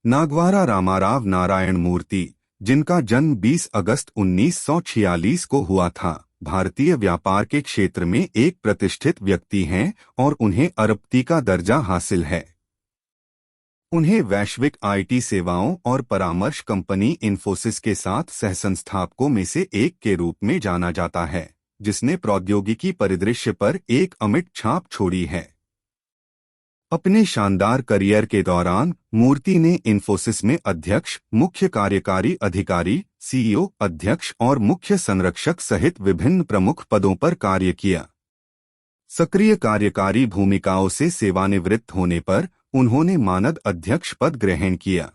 नागवारा रामाराव नारायण मूर्ति, जिनका जन्म 20 अगस्त 1946 को हुआ था, भारतीय व्यापार के क्षेत्र में एक प्रतिष्ठित व्यक्ति हैं और उन्हें अरबपति का दर्जा हासिल है। उन्हें वैश्विक आईटी सेवाओं और परामर्श कंपनी इन्फोसिस के साथ सहसंस्थापकों में से एक के रूप में जाना जाता है, जिसने प्रौद्योगिकी परिदृश्य पर एक अमिट छाप छोड़ी है। अपने शानदार करियर के दौरान मूर्ति ने इन्फोसिस में अध्यक्ष, मुख्य कार्यकारी अधिकारी, सीईओ, अध्यक्ष और मुख्य संरक्षक सहित विभिन्न प्रमुख पदों पर कार्य किया। सक्रिय कार्यकारी भूमिकाओं से सेवानिवृत्त होने पर उन्होंने मानद अध्यक्ष पद ग्रहण किया।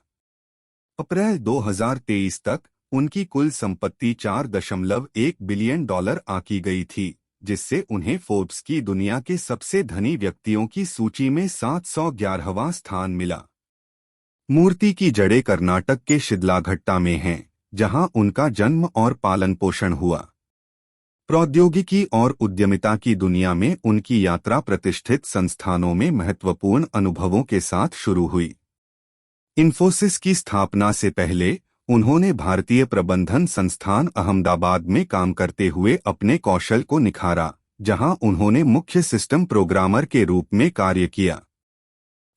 अप्रैल 2023 तक उनकी कुल संपत्ति $4.1 बिलियन आंकी गई थी, जिससे उन्हें फोर्ब्स की दुनिया के सबसे धनी व्यक्तियों की सूची में 711वां स्थान मिला। मूर्ति की जड़ें कर्नाटक के शिदलाघट्टा में हैं, जहां उनका जन्म और पालन पोषण हुआ। प्रौद्योगिकी और उद्यमिता की दुनिया में उनकी यात्रा प्रतिष्ठित संस्थानों में महत्वपूर्ण अनुभवों के साथ शुरू हुई। इन्फोसिस की स्थापना से पहले उन्होंने भारतीय प्रबंधन संस्थान अहमदाबाद में काम करते हुए अपने कौशल को निखारा, जहां उन्होंने मुख्य सिस्टम प्रोग्रामर के रूप में कार्य किया।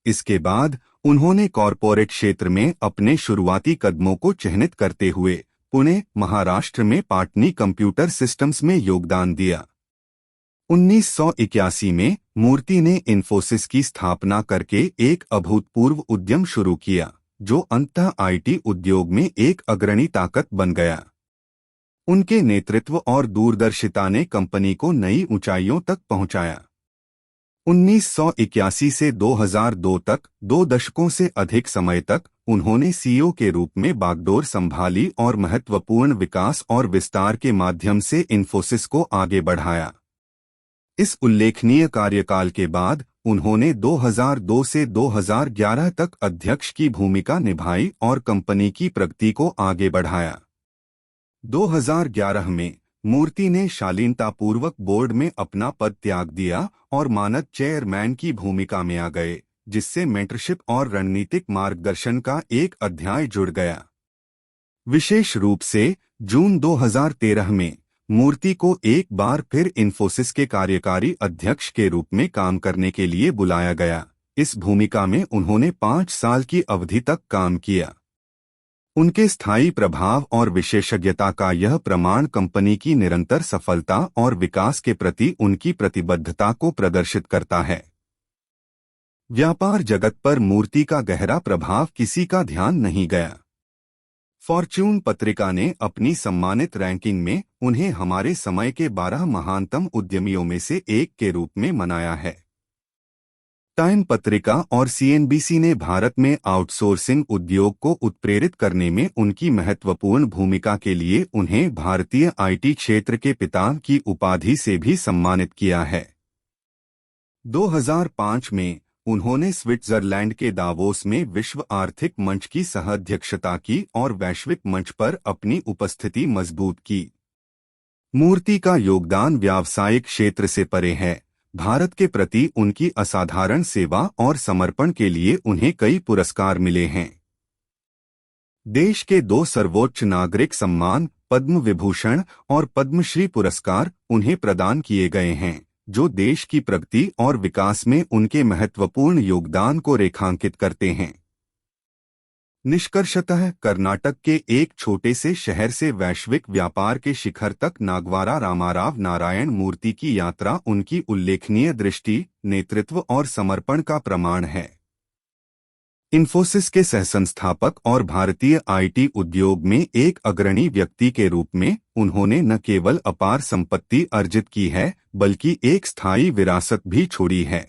इसके बाद उन्होंने कॉरपोरेट क्षेत्र में अपने शुरुआती कदमों को चिह्नित करते हुए पुणे, महाराष्ट्र में पाटनी कंप्यूटर सिस्टम्स में योगदान दिया। 1981 में मूर्ति ने इन्फोसिस की स्थापना करके एक अभूतपूर्व उद्यम शुरू किया, जो अंततः आईटी उद्योग में एक अग्रणी ताकत बन गया। उनके नेतृत्व और दूरदर्शिता ने कंपनी को नई ऊंचाइयों तक पहुंचाया। 1981 से 2002 तक 2 दशकों से अधिक समय तक उन्होंने सीईओ के रूप में बागडोर संभाली और महत्वपूर्ण विकास और विस्तार के माध्यम से इन्फोसिस को आगे बढ़ाया। इस उल्लेखनीय कार्यकाल के बाद उन्होंने 2002 से 2011 तक अध्यक्ष की भूमिका निभाई और कंपनी की प्रगति को आगे बढ़ाया। 2011 में मूर्ति ने शालीनतापूर्वक बोर्ड में अपना पद त्याग दिया और मानद चेयरमैन की भूमिका में आ गए, जिससे मेंटरशिप और रणनीतिक मार्गदर्शन का एक अध्याय जुड़ गया। विशेष रूप से जून 2013 में मूर्ति को एक बार फिर इन्फोसिस के कार्यकारी अध्यक्ष के रूप में काम करने के लिए बुलाया गया। इस भूमिका में उन्होंने 5 साल की अवधि तक काम किया। उनके स्थायी प्रभाव और विशेषज्ञता का यह प्रमाण कंपनी की निरंतर सफलता और विकास के प्रति उनकी प्रतिबद्धता को प्रदर्शित करता है। व्यापार जगत पर मूर्ति का गहरा प्रभाव किसी का ध्यान नहीं गया। फॉर्च्यून पत्रिका ने अपनी सम्मानित रैंकिंग में उन्हें हमारे समय के 12 महानतम उद्यमियों में से एक के रूप में मनाया है। टाइम पत्रिका और सीएनबीसी ने भारत में आउटसोर्सिंग उद्योग को उत्प्रेरित करने में उनकी महत्वपूर्ण भूमिका के लिए उन्हें भारतीय आईटी क्षेत्र के पिता की उपाधि से भी सम्मानित किया है। 2005 में उन्होंने स्विट्जरलैंड के दावोस में विश्व आर्थिक मंच की सह-अध्यक्षता की और वैश्विक मंच पर अपनी उपस्थिति मजबूत की। मूर्ति का योगदान व्यावसायिक क्षेत्र से परे है। भारत के प्रति उनकी असाधारण सेवा और समर्पण के लिए उन्हें कई पुरस्कार मिले हैं। देश के 2 सर्वोच्च नागरिक सम्मान पद्म विभूषण और पद्मश्री पुरस्कार उन्हें प्रदान किए गए हैं, जो देश की प्रगति और विकास में उनके महत्वपूर्ण योगदान को रेखांकित करते हैं। निष्कर्षतः कर्नाटक के एक छोटे से शहर से वैश्विक व्यापार के शिखर तक नागवारा रामाराव नारायण मूर्ति की यात्रा उनकी उल्लेखनीय दृष्टि, नेतृत्व और समर्पण का प्रमाण है। इन्फोसिस के सहसंस्थापक और भारतीय आईटी उद्योग में एक अग्रणी व्यक्ति के रूप में उन्होंने न केवल अपार संपत्ति अर्जित की है, बल्कि एक स्थायी विरासत भी छोड़ी है।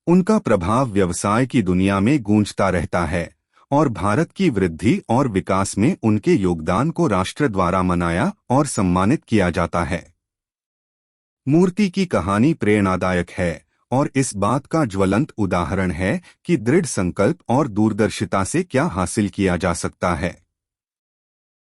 उनका प्रभाव व्यवसाय की दुनिया में गूंजता रहता है और भारत की वृद्धि और विकास में उनके योगदान को राष्ट्र द्वारा मनाया और सम्मानित किया जाता है। मूर्ति की कहानी प्रेरणादायक है और इस बात का ज्वलंत उदाहरण है कि दृढ़ संकल्प और दूरदर्शिता से क्या हासिल किया जा सकता है।